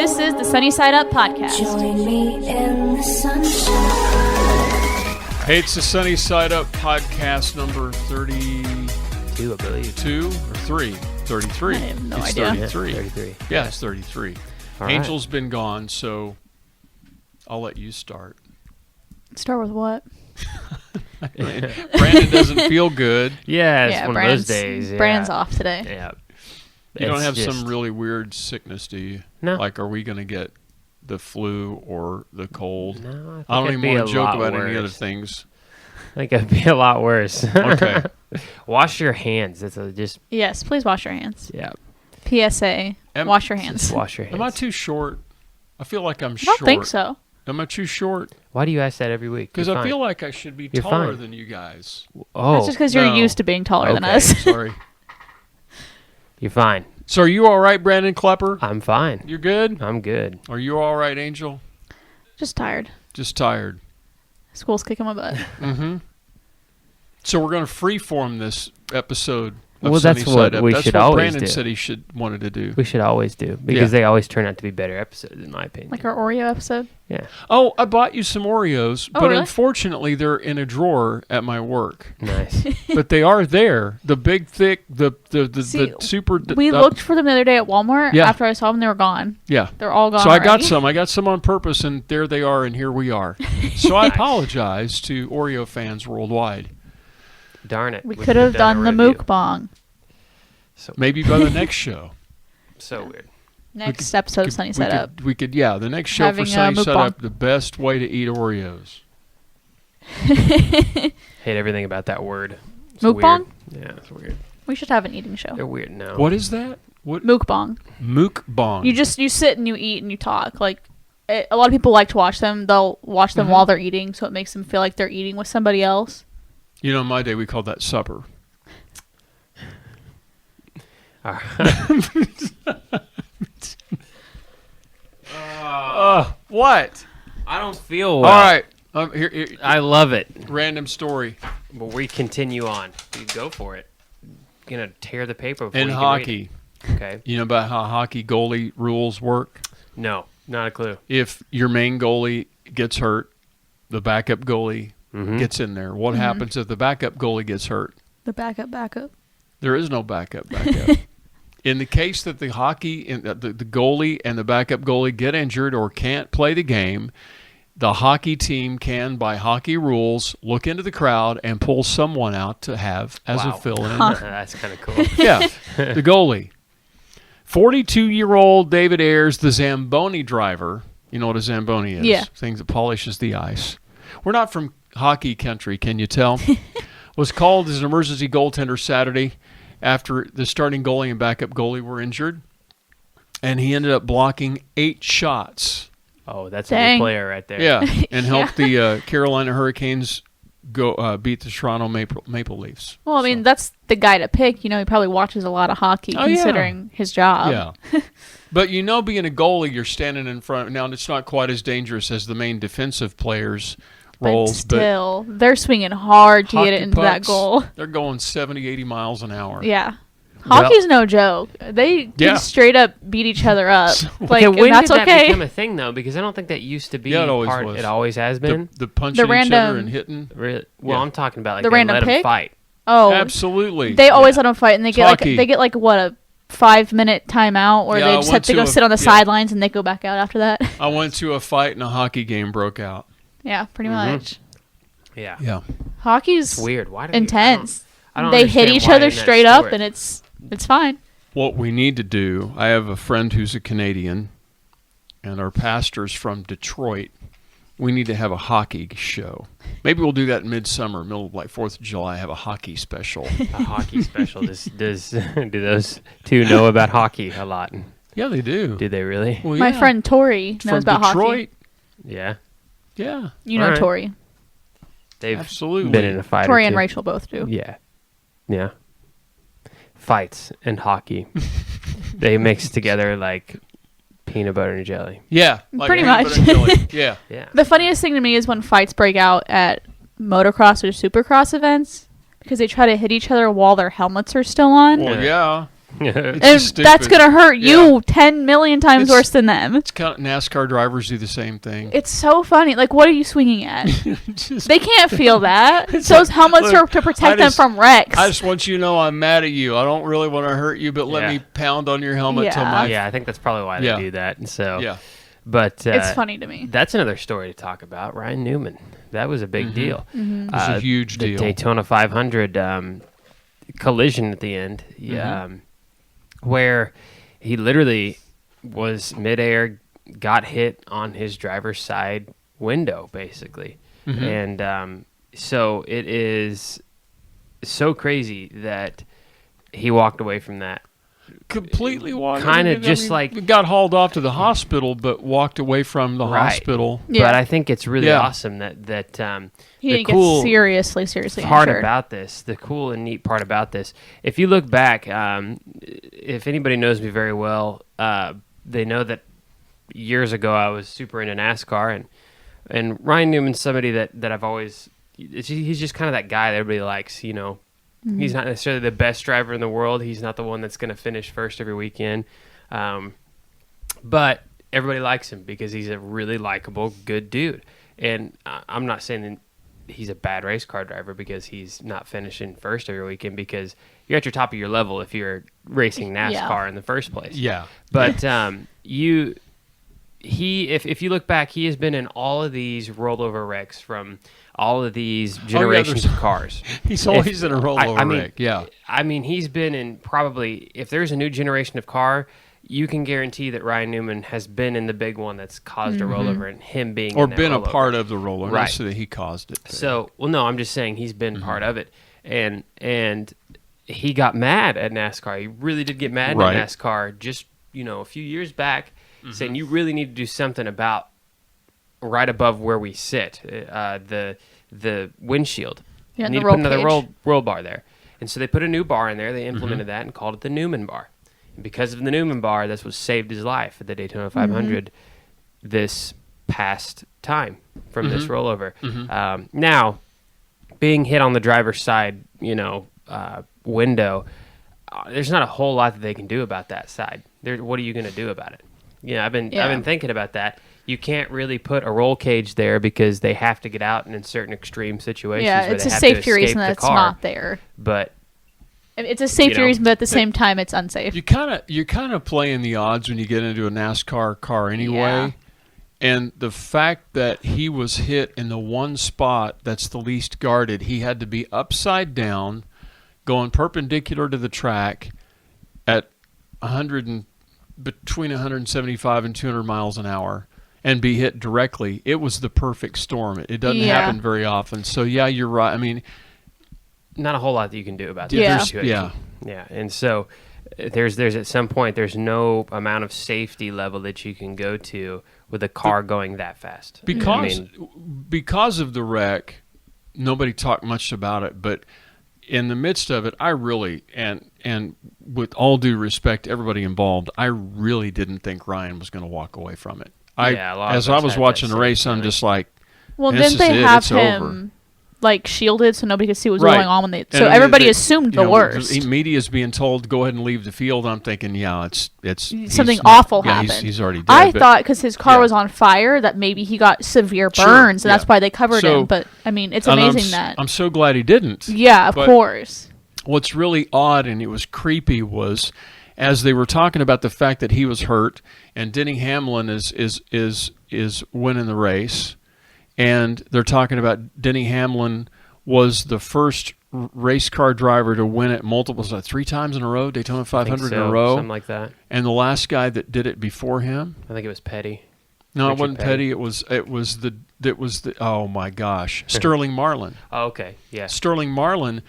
This is the Sunny Side Up podcast. Join me in the sunshine. Hey, it's the Sunny Side Up podcast number 32, I believe. 2 or 3? 33. I have no it's idea. 33. Yeah, 33. Yeah, it's 33. All Angel's been gone, so I'll let you start. Start with what? Brandon doesn't feel good. Yeah, it's one of those days. Yeah. Brandon's off today. Yeah. You don't It's have just- some really weird sickness, do you? No. Like, are we going to get the flu or the cold? No, I don't it'd even be want a to joke lot about worse. any other things. I think it'd be a lot worse. Okay. Wash your hands. That's just Yes, please wash your hands. yeah. PSA, wash your hands. Just wash your hands. Am I too short? I feel like I'm I short. don't think so. Am I too short? Why do you ask that every week? Because You're I fine. feel like I should be You're taller fine. than you guys. Oh, That's just because you're no. used to being taller than Okay. us. Sorry. you're fine. So are you all right, Brandon Klepper? I'm fine. You're good? I'm good. Are you all right, Angel? Just tired. Just tired. School's kicking my butt. Mm-hmm. So we're going to freeform this episode of Well, that's Sunny what Side Up. we That's should what always Brandon do. said he wanted to do. We should always do because Yeah. they always turn out to be better episodes, in my opinion. Like our Oreo episode. yeah. Oh, I bought you some Oreos, Oh, but really? unfortunately they're in a drawer at my work. Nice. But they are there. The big, thick, the See, super... We looked for them the other day at Walmart. Yeah. After I saw them, they were gone. Yeah. They're all gone So I got already. some. I got some on purpose, and there they are, and here we are. So I apologize to Oreo fans worldwide. Darn it. We We could have done the a review. mukbang. So Maybe by the next show. so weird. Next episode of Sunny Side Up. We could, yeah, the next show Having for a Sunny Side mukbang. Up, the best way to eat Oreos. Hate everything about that word. It's Mukbang? weird. Yeah, it's weird. We should have an eating show. They're weird now. What is that? What? Mukbang. Mukbang. You sit and you eat and you talk. Like a lot of people like to watch them. They'll watch them while they're eating, so it makes them feel like they're eating with somebody else. You know, in my day, we called that supper. All right. What? I don't feel All well. right. Here, I love it. random story. But we continue on. You go for it. Gonna tear the paper before In you can hockey, read it. Okay. you know about how hockey goalie rules work? No, not a clue. If your main goalie gets hurt, the backup goalie Mhm. gets in there. What happens if the backup goalie gets hurt? The backup. There is no backup. In the case that the goalie and the backup goalie get injured or can't play the game, the hockey team can, by hockey rules, look into the crowd and pull someone out to have as a Wow. fill-in. That's kind of cool. Yeah, the goalie. 42-year-old David Ayers, the Zamboni driver. You know what a Zamboni is? Yeah. Things that polishes the ice. We're not from hockey country, can you tell? Was called as an emergency goaltender Saturday after the starting goalie and backup goalie were injured. And he ended up blocking 8 shots. Oh, that's a Dang. good player right there. Yeah, and helped the Carolina Hurricanes go beat the Toronto Maple Leafs. Well, I mean, that's the guy to pick. You know, he probably watches a lot of hockey Oh, yeah. considering his job. Yeah. But you know, being a goalie, you're standing in front. Now, it's not quite as dangerous as the main defensive players' But roles, still, they're swinging hard to get it hockey into that pucks, goal. They're going 70, 80 miles an hour. Yeah. Hockey's no joke. They Yeah. can straight up beat each other up. Like, Okay, and when that's did that okay. become a thing, though? Because I don't think that used to be Yeah, it always part. was. It always has been. The punching each random- other and hitting. Really? Well, Yeah. I'm talking about like The they random let 'em pick? fight. Oh, Absolutely. they always let them fight, and they get Hockey. what, a 5-minute timeout, or Yeah, they I just have went to to go a- sit on the yeah. sidelines and they go back out after that. I went to a fight and a hockey game broke out. Yeah, pretty Mm-hmm. much. Yeah. Hockey's It's weird. Why do intense. I don't They hit understand each why other in that straight up, sport. and it's fine. What we need to do, I have a friend who's a Canadian, and our pastor's from Detroit. We need to have a hockey show. Maybe we'll do that in midsummer, middle of like 4th of July, have a hockey special. a hockey special. Do those two know about hockey a lot? Yeah, they do. Do they really? Well, My yeah. friend Tori knows from about Detroit. hockey. Yeah. Yeah, You know Alright. Tori. They've absolutely. been in a fight. Tori or and two. Rachel both do. Yeah. Yeah. Fights and hockey. They mix together like peanut butter and jelly. Yeah, like Pretty peanut much. butter and jelly. Yeah. Yeah. The funniest thing to me is when fights break out at motocross or supercross events because they try to hit each other while their helmets are still on. Well, yeah. And just that's stupid. going to hurt Yeah. you 10 million times It's- worse than them. It's kind of, NASCAR drivers do the same thing. It's so funny. Like, what are you swinging at? Just- They can't feel that. It's So like, it's helmets look, to I protect them just- from wrecks. I just want you to know I'm mad at you. I don't really want to hurt you, but let Yeah. me pound on your helmet till Yeah. my Yeah, I think that's probably why they Yeah. do that. And so, yeah. but It's funny to me. That's another story to talk about. Ryan Newman, that was a big deal. Mm-hmm. It was a huge the deal. Daytona 500 collision at the end, where he literally was midair, got hit on his driver's side window, basically, and so it is so crazy that he walked away from that. Completely walked. Kinda just like- got hauled off to the hospital, but walked away from the Right. hospital. Yeah. But I think it's really Yeah. awesome that He the didn't cool get seriously part injured. about this, the cool and neat part about this, if you look back, if anybody knows me very well, they know that years ago I was super into NASCAR, and Ryan Newman's somebody that I've always, he's just kind of that guy that everybody likes, you know. He's not necessarily the best driver in the world. He's not the one that's going to finish first every weekend. But everybody likes him because he's a really likable, good dude. And I'm not saying that he's a bad race car driver because he's not finishing first every weekend, because you're at your top of your level if you're racing NASCAR in the first place. Yeah. But if you look back, he has been in all of these rollover wrecks from all of these generations of cars. He's always in a rollover I mean, wreck. Yeah. I mean, he's been in probably, if there's a new generation of car, you can guarantee that Ryan Newman has been in the big one that's caused a rollover, and him being Or in that been a rollover. part of the roller. Right. Not so that he caused it. So, well, no, I'm just saying he's been part of it, and he got mad at NASCAR. He really did get mad Right. at NASCAR just a few years back, saying you really need to do something about right above where we sit, the windshield. Yeah, You and need the to roll put another cage. roll bar there, and so they put a new bar in there. They implemented that and called it the Newman bar. And because of the Newman bar, that's what saved his life at the Daytona 500 this past time from this rollover. Now, being hit on the driver's side, window, there's not a whole lot that they can do about that side. What are you going to do about it? I've been thinking about that. You can't really put a roll cage there because they have to get out in certain extreme situations. Yeah, where it's they a have to safety escape reason the that it's car. not there. But It's a safety reason, but at the same time, it's unsafe. You're kind of playing the odds when you get into a NASCAR car anyway. Yeah. And the fact that he was hit in the one spot that's the least guarded, he had to be upside down, going perpendicular to the track at between 175 and 200 miles an hour, and be hit directly. It was the perfect storm. It doesn't happen very often. So yeah, you're right. I mean, not a whole lot that you can do about that Yeah. situation. Yeah. And so there's at some point there's no amount of safety level that you can go to with a car going that fast. Because of the wreck, nobody talked much about it, but in the midst of it, I really, and with all due respect to everybody involved, I really didn't think Ryan was going to walk away from it. As I was watching the race, I'm just like, Well, this didn't they is it. have It's him over. like shielded so nobody could see what was Right. going on when they? And So I mean, everybody they- assumed you the know, worst. The media's being told to go ahead and leave the field. I'm thinking, it's Something he's awful yeah, happened. He's already dead. I but- thought because his car yeah. was on fire that maybe he got severe Sure, burns, and that's yeah. why they covered So- him. But I mean, it's and amazing that. I'm so glad he didn't. Yeah, of but- course. What's really odd and it was creepy was, as they were talking about the fact that he was hurt and Denny Hamlin is winning the race, and they're talking about Denny Hamlin was the first race car driver to win it multiple 3 times in a row, Daytona 500 in a row, something like that. and the last guy that did it before him. I think it was Petty. No, Richard it wasn't Petty. It was the oh my gosh, Sterling Marlin. Oh, okay, yeah. Sterling Marlin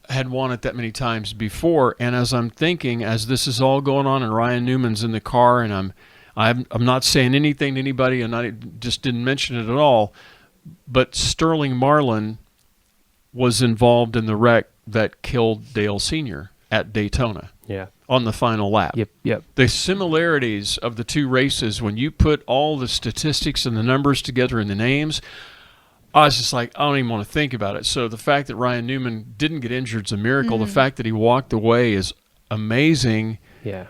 had won it that many times before, and as I'm thinking, as this is all going on, and Ryan Newman's in the car, and I'm not saying anything to anybody, and I just didn't mention it at all, but Sterling Marlin was involved in the wreck that killed Dale Sr. at Daytona Yeah. on the final lap. Yep. The similarities of the two races, when you put all the statistics and the numbers together and the names, I was just like, I don't even want to think about it. So the fact that Ryan Newman didn't get injured is a miracle. The fact that he walked away is amazing. Yeah.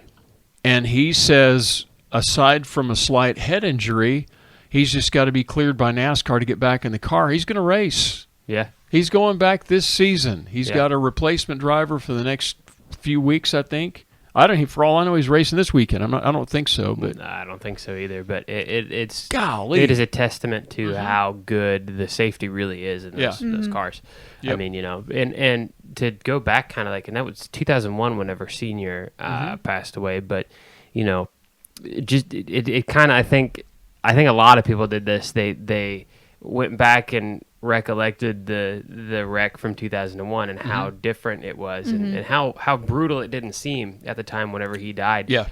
And he says, aside from a slight head injury, he's just got to be cleared by NASCAR to get back in the car. He's going to race. Yeah. He's going back this season. He's Yeah. got a replacement driver for the next few weeks, I think. I don't. For all I know, he's racing this weekend. I don't think so, but No, I don't think so either. But it's golly, it is a testament to how good the safety really is in those cars. Yep. I mean, and to go back kind of and that was 2001 whenever Senior passed away. But it kind of I think a lot of people did this. They went back and recollected the wreck from 2001 and how different it was and how brutal it didn't seem at the time whenever he died. Yeah.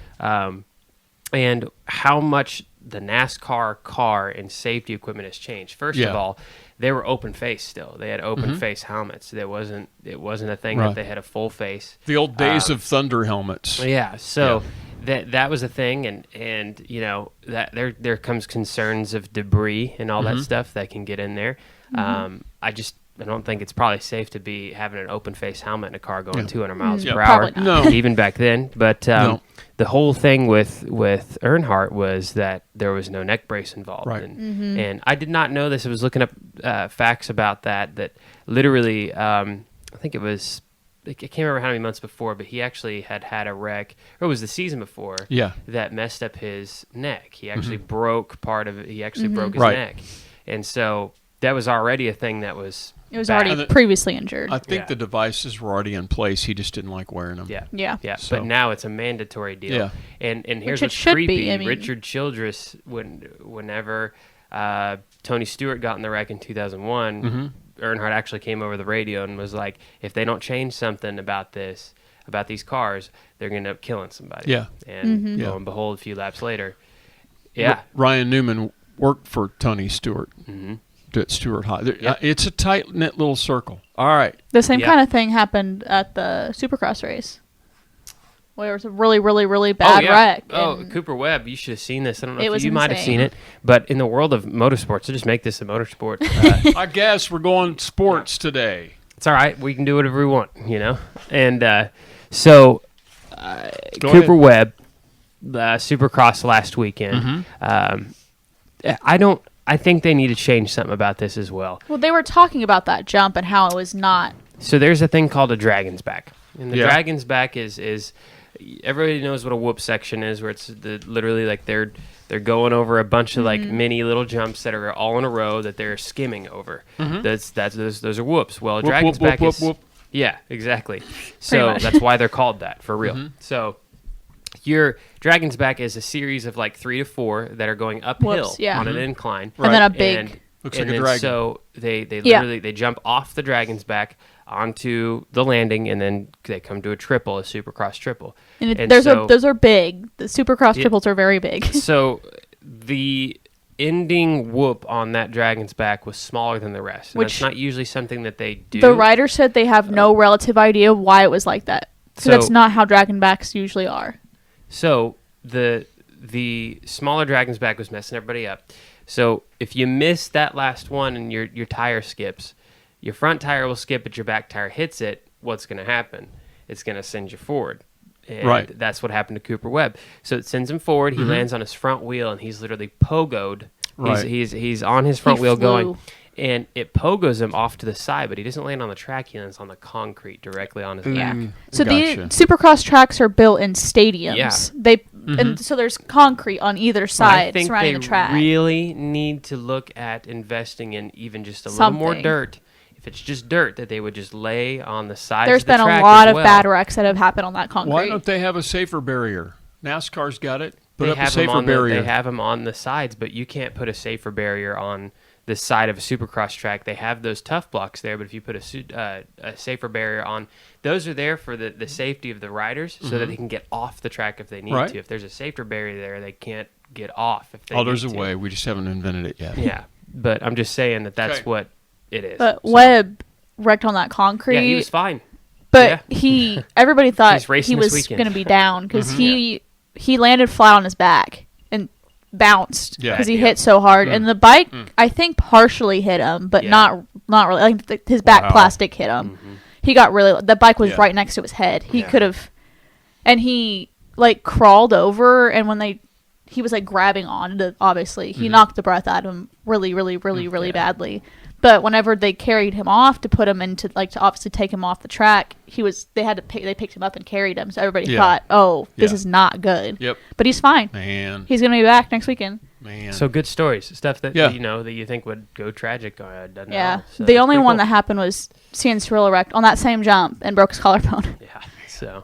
And how much the NASCAR car and safety equipment has changed. First of all, they were open face still. They had open face helmets. It wasn't a thing that they had a full face. The old days of Thunder helmets. Yeah. So that was a thing, and that there comes concerns of debris and all that stuff that can get in there. I don't think it's probably safe to be having an open face helmet in a car going 200 miles per hour, even back then. But the whole thing with Earnhardt was that there was no neck brace involved. Right. And I did not know this. I was looking up facts about that literally, I think it was, I can't remember how many months before, but he actually had a wreck, or it was the season before, that messed up his neck. He actually broke part of it. He actually broke his neck. And so that was already a thing that was It was bad. already previously injured. I think the devices were already in place. He just didn't like wearing them. Yeah. So. But now it's a mandatory deal. Yeah. And here's Which it what's should creepy. be, I mean. Richard Childress, whenever Tony Stewart got in the wreck in 2001, Earnhardt actually came over the radio and was like, if they don't change something about these cars, they're going to end up killing somebody. Yeah. And lo and behold, a few laps later, Ryan Newman worked for Tony Stewart. At Stewart High. It's a tight-knit little circle. All right. The same kind of thing happened at the Supercross race, where it was a really, really, really bad wreck. Oh, Cooper Webb, you should have seen this. I don't know if was you might have seen it, but in the world of motorsports, to just make this a motorsport. I guess we're going sports today. It's all right. We can do whatever we want, And so Cooper Webb, Supercross last weekend. I think they need to change something about this as well. Well, they were talking about that jump and how it was not. So there's a thing called a dragon's back. And the dragon's back is everybody knows what a whoop section is, where it's literally like they're going over a bunch of like mini little jumps that are all in a row that they're skimming over. Those are whoops. Well, a dragon's back is yeah, exactly. So that's why they're called that for real. So your dragon's back is a series of like 3 to 4 that are going uphill on an incline, and then a big looks like a dragon. So they literally they jump off the dragon's back onto the landing, and then they come to a triple, a Supercross triple. And those are big. The Supercross triples are very big. So the ending whoop on that dragon's back was smaller than the rest, and that's not usually something that they do. The rider said they have no relative idea why it was like that. So that's not how dragon backs usually are. So the smaller dragon's back was messing everybody up. So if you miss that last one and your tire skips, your front tire will skip, but your back tire hits it. What's going to happen? It's going to send you forward. And that's what happened to Cooper Webb. So it sends him forward. He lands on his front wheel, and he's literally pogoed. He's on his front wheel going. And it pogos him off to the side, but he doesn't land on the track. He lands on the concrete directly on his back. So the Supercross tracks are built in stadiums. And so there's concrete on either side surrounding the track. I think they really need to look at investing in even just a little more dirt. If it's just dirt, that they would just lay on the sides of the track. There's been a lot of bad wrecks that have happened on that concrete. Why don't they have a safer barrier? NASCAR's got it. Put up a safer barrier. They have them on the sides, but you can't put a safer barrier on the side of a Supercross track. They have those tough blocks there, but if you put a safer barrier on, those are there for the safety of the riders so that they can get off the track if they need to. If there's a safer barrier there, they can't get off if they need to. There's a way. We just haven't invented it yet. Yeah, but I'm just saying that's what it is. But Webb wrecked on that concrete. Yeah, he was fine. But everybody thought he was going to be down because he landed flat on his back and bounced because he hit so hard, and the bike I think partially hit him, but not really. Like his back plastic hit him. He got the bike was right next to his head. He could have and he like crawled over, and when he was like grabbing onto, obviously he knocked the breath out of him really badly. But whenever they carried him off to put him into, like, to obviously take him off the track, they picked him up and carried him. So everybody thought, this is not good. Yep. But he's fine. Man. He's going to be back next weekend. Man. So good stories. Stuff that, that you think would go tragic. Doesn't know, so the only one that happened was seeing Cyril wrecked on that same jump and broke his collarbone. Yeah. So,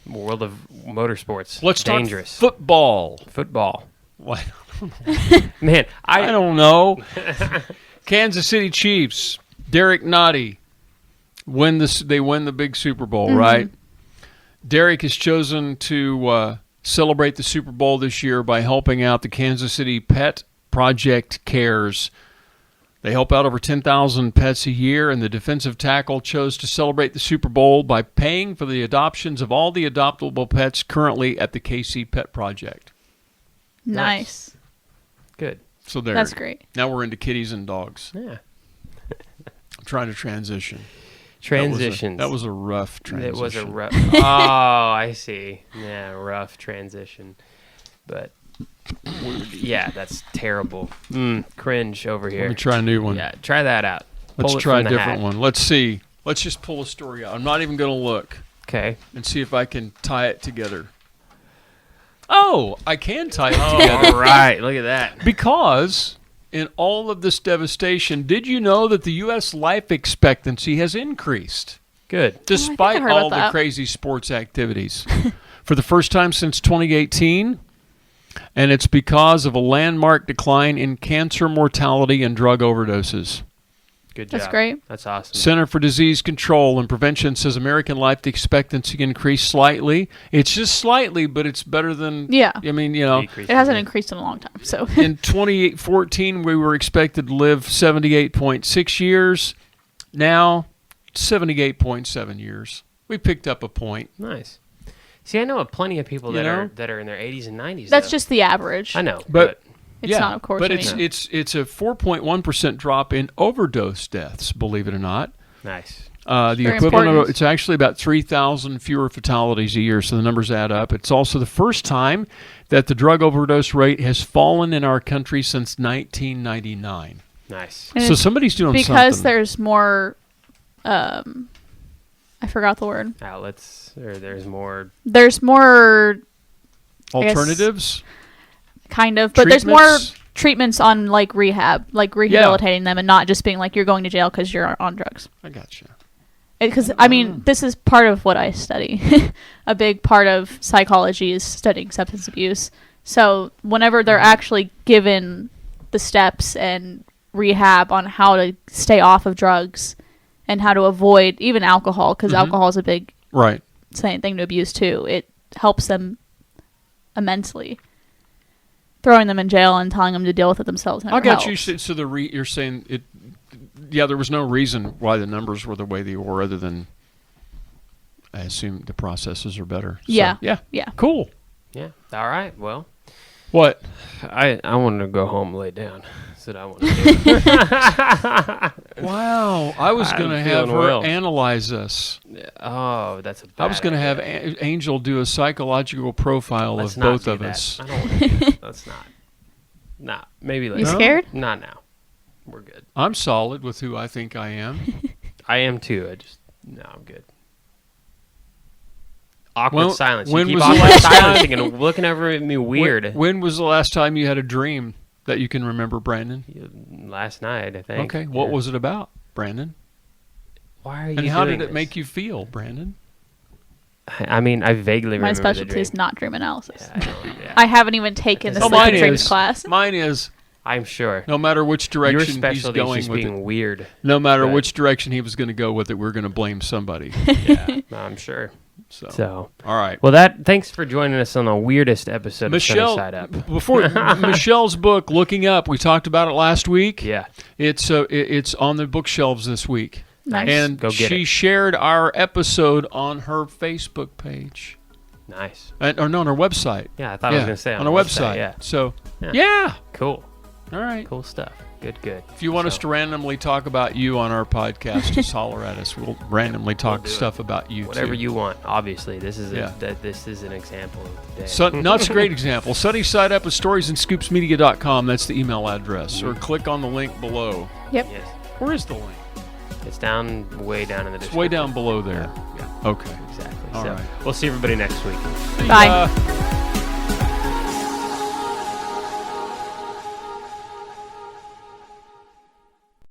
world of motorsports. Let's dangerous. talk football. What? Man, I don't know. Kansas City Chiefs, Derek Nottie, they win the big Super Bowl, right? Derek has chosen to celebrate the Super Bowl this year by helping out the Kansas City Pet Project Cares. They help out over 10,000 pets a year, and the defensive tackle chose to celebrate the Super Bowl by paying for the adoptions of all the adoptable pets currently at the KC Pet Project. Nice. Good. So that's great. Now we're into kitties and dogs. Yeah. I'm trying to transition. That was a rough transition. It was a rough. Oh, I see. Yeah, rough transition. But yeah, that's terrible. Cringe over here. Let me try a new one. Yeah, try that out. Let's try a different one. Let's see. Let's just pull a story out. I'm not even going to look. Okay. And see if I can tie it together. Oh, I can tie it together. All right, look at that. Because in all of this devastation, did you know that the U.S. life expectancy has increased? Good. Despite all the crazy sports activities. For the first time since 2018, and it's because of a landmark decline in cancer mortality and drug overdoses. Good job. That's great. That's awesome. Center for Disease Control and Prevention says American life expectancy increased slightly. It's just slightly, but it's better than... Yeah. I mean, it hasn't increased in a long time. So in 2014, we were expected to live 78.6 years. Now, 78.7 years. We picked up a point. Nice. See, I know of plenty of people that are in their 80s and 90s. That's just the average. I know, but it's not, of course. But it's a 4.1% drop in overdose deaths, believe it or not. Nice. The equivalent of it's actually about 3,000 fewer fatalities a year, so the numbers add up. It's also the first time that the drug overdose rate has fallen in our country since 1999. Nice. And so somebody's doing something. Because there's more, I forgot the word. Outlets, or there's more. There's more alternatives. Kind of, but there's more treatments on like rehab, like rehabilitating them, and not just being like you're going to jail because you're on drugs. I gotcha. Because I mean, this is part of what I study. A big part of psychology is studying substance abuse. So whenever they're actually given the steps and rehab on how to stay off of drugs and how to avoid even alcohol, because alcohol is a big thing to abuse too. It helps them immensely. Throwing them in jail and telling them to deal with it themselves. I got you. So you're saying it? Yeah, there was no reason why the numbers were the way they were, other than I assume the processes are better. So, yeah. Cool. Yeah. All right. Well, what? I wanted to go home and lay down. That's what I want to do. Wow. I was going to have her analyze us. Oh, that's a bad I was going to have Angel do a psychological profile of both of us. I don't want to do that. Let's not. Nah, maybe later. You scared? Not now. We're good. I'm solid with who I think I am. I am too. I'm good. Awkward silence. You keep awkward silencing and looking over at me weird. When was the last time you had a dream that you can remember, Brandon? Last night, I think. Okay. What was it about, Brandon? Why are you And how did it make you feel, Brandon? I mean, I vaguely remember my specialty the dream. is not dream analysis. Yeah, I haven't even taken the sleep dreams class. Mine is. I'm sure. No matter which direction Your specialty he's going is just with being weird. No matter which direction he was going to go with it, we're going to blame somebody. Yeah, I'm sure. So, all right. Well, thanks for joining us on the weirdest episode of Sunny Side Up. Before Michelle's book, Looking Up, we talked about it last week. Yeah. It's on the bookshelves this week. Nice. And she shared our episode on her Facebook page. Nice. On her website. Yeah, I thought I was going to say on her website. Yeah. So, yeah. Cool. All right. Cool stuff. Good. If you want us to randomly talk about you on our podcast, just holler at us. We'll randomly talk stuff about you, whatever too. you want. Obviously, this is this is an example of today. So, not a great example. Sunny Side Up with storiesandScoopsMedia.com. That's the email address. Or click on the link below. Yep. Yes. Where is the link? It's way down in the description. It's way down below there. Yeah. Okay. Exactly. All right. We'll see everybody next week. Bye.